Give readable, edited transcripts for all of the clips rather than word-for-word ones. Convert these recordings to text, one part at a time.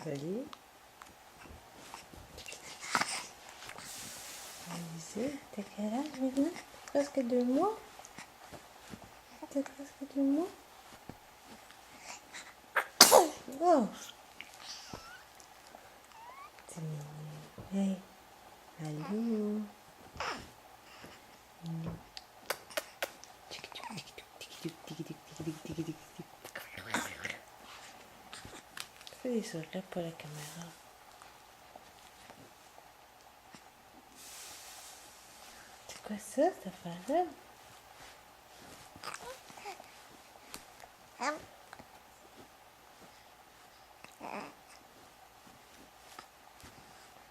Salut. Alizé, t'as quel âge maintenant? Presque 2 mois? T'as presque 2 mois? Oh! C'est mignon. Hey! Allô? Fais des sourires pour la caméra. C'est quoi ça, cette affaire-là?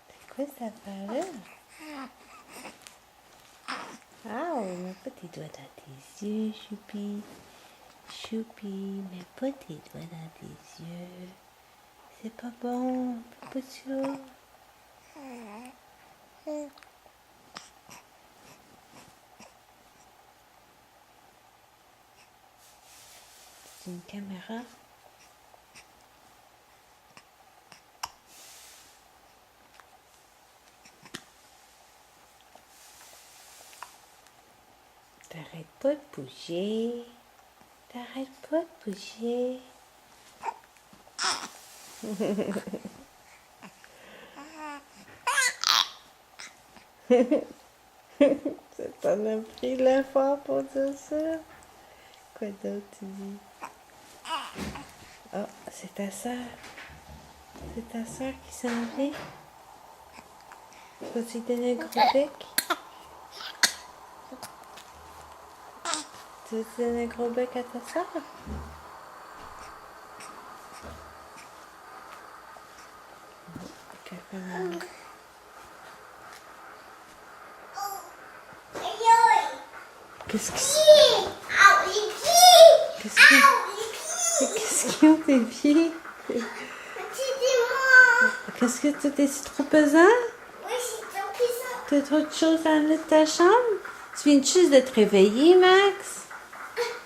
C'est quoi cette affaire-là? Ah, mets pas tes doigts dans tes yeux, Choupi. Choupi, mets pas tes doigts dans tes yeux. C'est pas bon, fais pas ça. C'est une caméra. T'arrêtes pas de bouger. T'arrêtes pas de bouger. Ça t'en a pris l'effort pour dire ça. Quoi d'autre tu dis? Oh, c'est ta soeur. C'est ta soeur qui s'en vient. Vas-tu lui donner un gros bec? Tu veux te donner un gros bec à ta soeur? Qu'est-ce qu'ils ont tes pieds? Qu'est-ce que c'est trop pesant? Oui, c'est trop pesant. T'as trop de choses à mettre ta chambre? Tu viens juste de te réveiller, Max?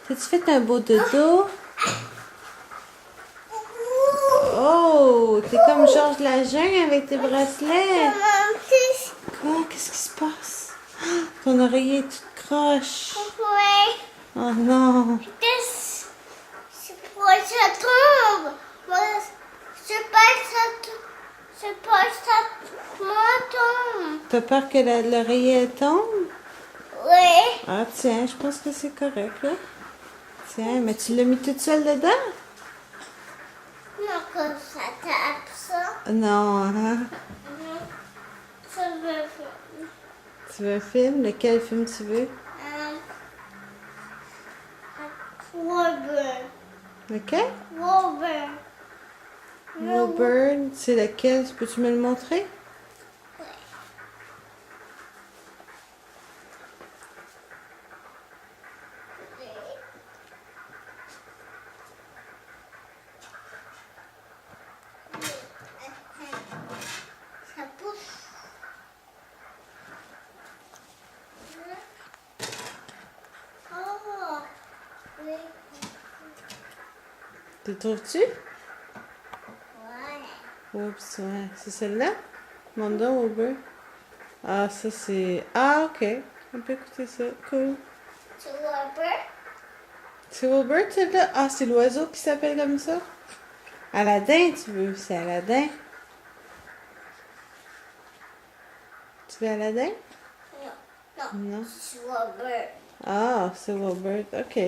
T'as-tu fait un beau dodo? Oh, t'es comme Georges Lajeune avec tes bracelets. Quoi? Qu'est-ce qui se passe? Ton oreiller est toute croche. Oui. Oh non. C'est pour que ça tombe. Moi, c'est pas que ça tombe. C'est pas que ça tombe. T'as peur que l'oreiller tombe? Oui. Ah tiens, je pense que c'est correct là. Tiens, mais tu l'as mis toute seule dedans? Non, comme ça tape ça. Non, hein? Ça veut faire. Tu veux un film? Lequel film tu veux? Robert. Lequel? Robert. Robert, c'est lequel? Peux-tu me le montrer? Ça pousse. Oh, oui. Tu le trouves-tu? Ouais. Oups, ouais. C'est celle-là? Monte donc, Robert. Ah, ça c'est... Ah, ok. On peut écouter ça. Cool. C'est Robert. C'est Robert, celle-là? Ah, c'est l'oiseau qui s'appelle comme ça? Aladdin, tu veux? C'est Aladdin? Tu veux Aladdin? Non. Non. C'est Robert. Ah, c'est Robert. Ok.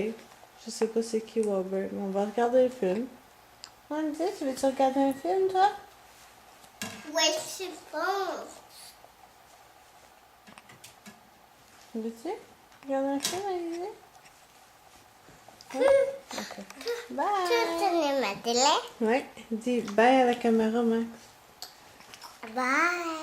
Je sais pas c'est qui Robert, mais on va regarder le film. Andy, tu veux-tu regarder un film, toi? Oui, c'est bon. Veux-tu regarder un film, Alizé? Oui? Ok. Bye! Tu tenais ma télé? Ouais, dis bye à la caméra, Max. Bye.